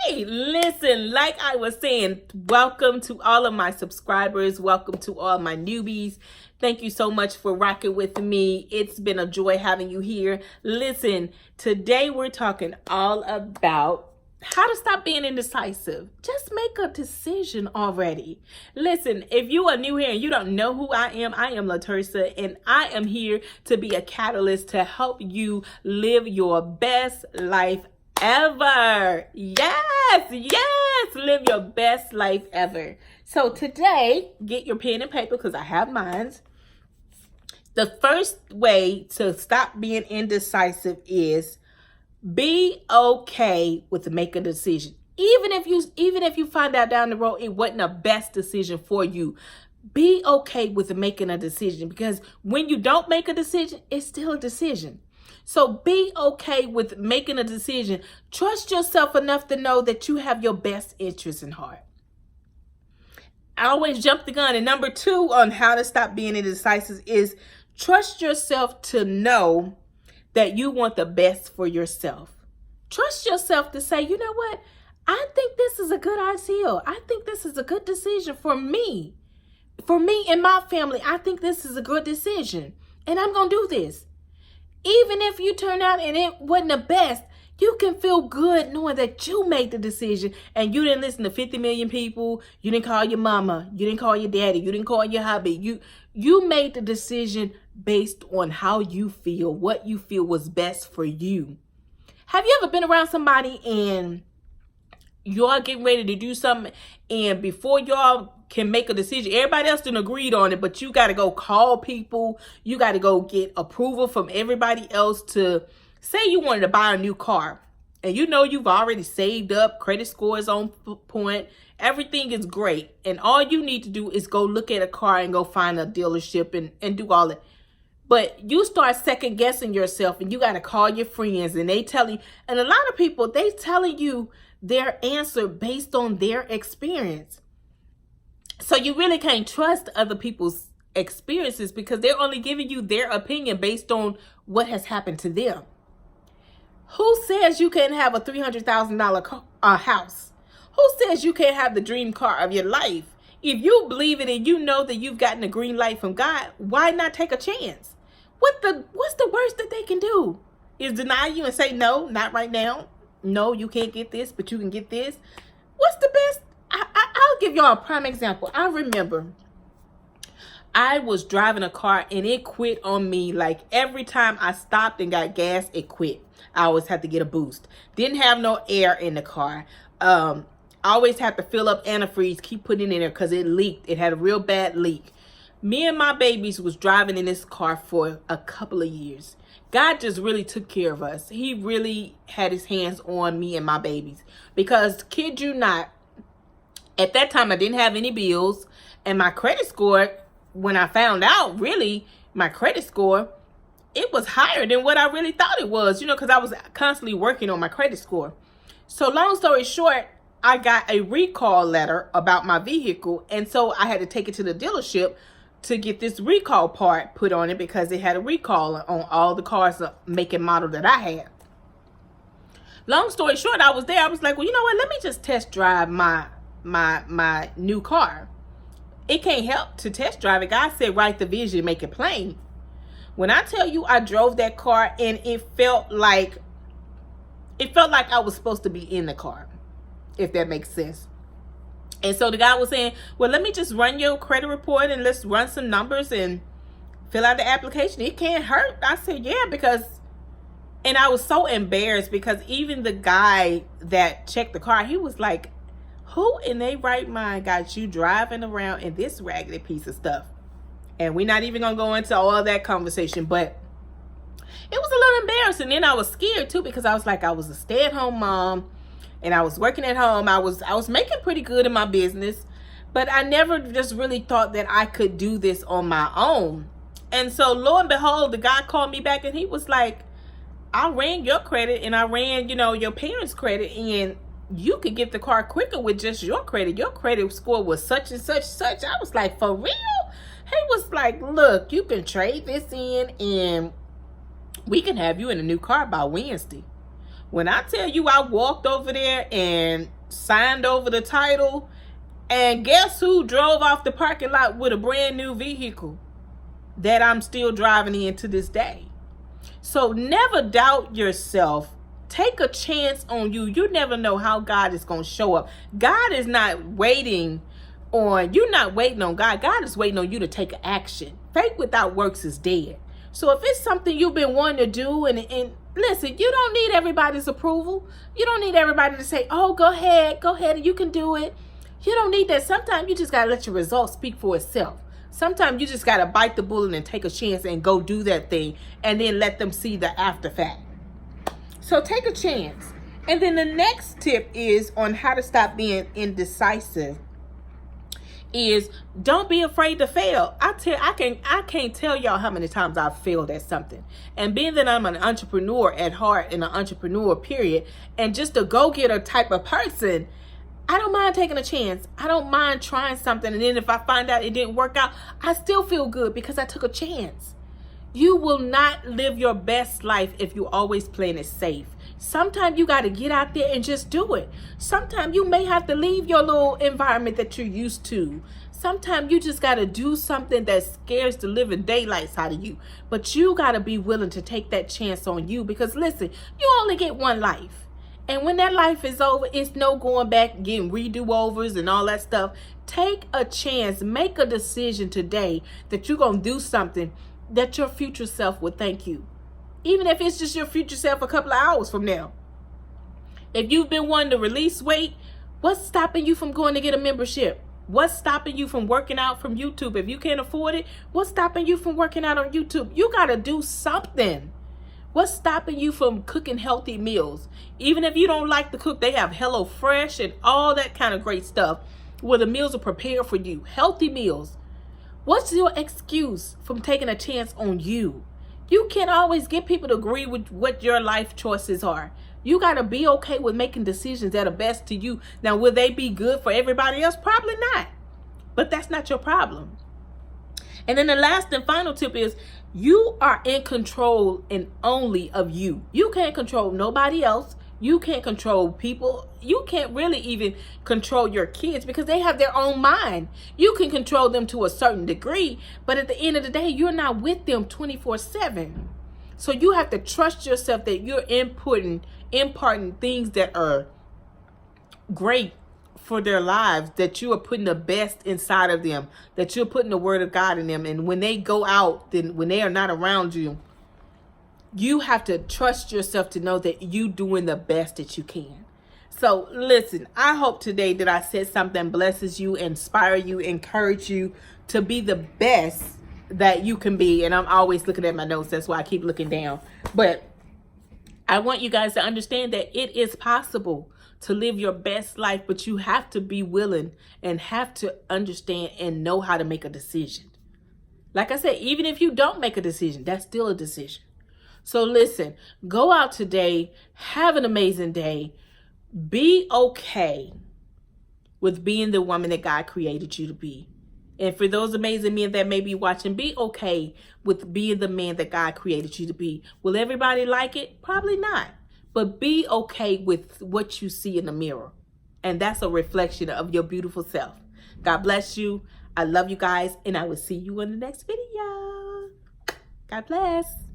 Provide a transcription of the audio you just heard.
Hey, listen, like I was saying, welcome to all of my subscribers. Welcome to all my newbies. Thank you so much for rocking with me. It's been a joy having you here. Listen, today we're talking all about how to stop being indecisive. Just make a decision already. Listen, if you are new here and you don't know who I am LaTersa, and I am here to be a catalyst to help you live your best life ever. Yes, live your best life ever. So today, get your pen and paper because I have mine. The first way to stop being indecisive is be okay with making a decision. Even if you find out down the road it wasn't the best decision for you, be okay with making a decision, because when you don't make a decision, it's still a decision. So be okay with making a decision. Trust yourself enough to know that you have your best interests in heart. I always jump the gun. And number 2 on how to stop being indecisive is trust yourself to know that you want the best for yourself. Trust yourself to say, you know what? I think this is a good idea. I think this is a good decision for me. For me and my family, I think this is a good decision. And I'm going to do this. Even if you turn out and it wasn't the best, you can feel good knowing that you made the decision and you didn't listen to 50 million people. You didn't call your mama. You didn't call your daddy. You didn't call your hubby. You made the decision based on how you feel, what you feel was best for you. Have you ever been around somebody and y'all getting ready to do something, and before y'all can make a decision, everybody else done agreed on it, but you got to go call people, you got to go get approval from everybody else to say you wanted to buy a new car, and you know you've already saved up, credit score is on point, everything is great, and all you need to do is go look at a car and go find a dealership and do all that. But you start second guessing yourself, and you got to call your friends, and they tell you, and a lot of people, they telling you their answer based on their experience. So you really can't trust other people's experiences because they're only giving you their opinion based on what has happened to them. Who says you can't have a $300,000 house? Who says you can't have the dream car of your life? If you believe it and you know that you've gotten a green light from God, why not take a chance? What's the worst that they can do? Is deny you and say, no, not right now. No, you can't get this, but you can get this. What's the best? I'll give y'all a prime example. I remember I was driving a car and it quit on me. Like every time I stopped and got gas, it quit. I always had to get a boost. Didn't have no air in the car. I always had to fill up antifreeze, keep putting it in there because it leaked. It had a real bad leak. Me and my babies was driving in this car for a couple of years. God just really took care of us. He really had his hands on me and my babies. Because, kid you not, at that time I didn't have any bills. And my credit score, when I found out, really, my credit score, it was higher than what I really thought it was. You know, because I was constantly working on my credit score. So, long story short, I got a recall letter about my vehicle. And so, I had to take it to the dealership to get this recall part put on it because it had a recall on all the cars, make and model that I had. Long story short, I was there. I was like, well, you know what? Let me just test drive my new car. It can't help to test drive it. God said, write the vision, make it plain. When I tell you I drove that car and it felt like I was supposed to be in the car, if that makes sense. And so the guy was saying, well, let me just run your credit report and let's run some numbers and fill out the application. It can't hurt. I said, yeah, and I was so embarrassed because even the guy that checked the car, he was like, who in their right mind got you driving around in this raggedy piece of stuff? And we're not even going to go into all of that conversation, but it was a little embarrassing. Then I was scared too because I was like, I was a stay-at-home mom. And I was working at home. I was making pretty good in my business, but I never just really thought that I could do this on my own. And so lo and behold, the guy called me back and he was like, I ran your credit and I ran, your parents' credit, and you could get the car quicker with just your credit. Your credit score was such and such. I was like, for real? He was like, look, you can trade this in and we can have you in a new car by Wednesday. When I tell you I walked over there and signed over the title, and guess who drove off the parking lot with a brand new vehicle that I'm still driving in to this day? So never doubt yourself. Take a chance on you. You never know how God is going to show up. God is not waiting on, you're not waiting on God. God is waiting on you to take action. Faith without works is dead. So if it's something you've been wanting to do, and listen, you don't need everybody's approval. You don't need everybody to say, oh, go ahead, and you can do it. You don't need that. Sometimes you just got to let your results speak for itself. Sometimes you just got to bite the bullet and take a chance and go do that thing, and then let them see the after fact. So take a chance. And then the next tip is on how to stop being indecisive is don't be afraid to fail. I can't tell y'all how many times I've failed at something. And being that I'm an entrepreneur at heart and an entrepreneur period, and just a go-getter type of person, I don't mind taking a chance. I don't mind trying something. And then if I find out it didn't work out, I still feel good because I took a chance. You will not live your best life if you always playing it safe. Sometimes you got to get out there and just do it. Sometimes you may have to leave your little environment that you're used to. Sometimes you just got to do something that scares the living daylights out of you. But you got to be willing to take that chance on you, because listen, you only get one life. And when that life is over, it's no going back, getting redo-overs and all that stuff. Take a chance. Make a decision today that you're going to do something that your future self would thank you. Even if it's just your future self a couple of hours from now. If you've been wanting to release weight, what's stopping you from going to get a membership? What's stopping you from working out from YouTube? If you can't afford it, what's stopping you from working out on YouTube? You got to do something. What's stopping you from cooking healthy meals? Even if you don't like to cook, they have Hello Fresh and all that kind of great stuff where the meals are prepared for you. Healthy meals. What's your excuse from taking a chance on you? You can't always get people to agree with what your life choices are. You got to be okay with making decisions that are best to you. Now, will they be good for everybody else? Probably not. But that's not your problem. And then the last and final tip is you are in control and only of you. You can't control nobody else. You can't control people. You can't really even control your kids because they have their own mind. You can control them to a certain degree, but at the end of the day, you're not with them 24/7. So you have to trust yourself that you're imparting things that are great for their lives, that you are putting the best inside of them, that you're putting the word of God in them. And when they go out, then when they are not around you, you have to trust yourself to know that you doing the best that you can. So listen, I hope today that I said something blesses you, inspire you, encourage you to be the best that you can be. And I'm always looking at my notes. That's why I keep looking down. But I want you guys to understand that it is possible to live your best life, but you have to be willing and have to understand and know how to make a decision. Like I said, even if you don't make a decision, that's still a decision. So listen, go out today, have an amazing day. Be okay with being the woman that God created you to be. And for those amazing men that may be watching, be okay with being the man that God created you to be. Will everybody like it? Probably not. But be okay with what you see in the mirror. And that's a reflection of your beautiful self. God bless you. I love you guys. And I will see you in the next video. God bless.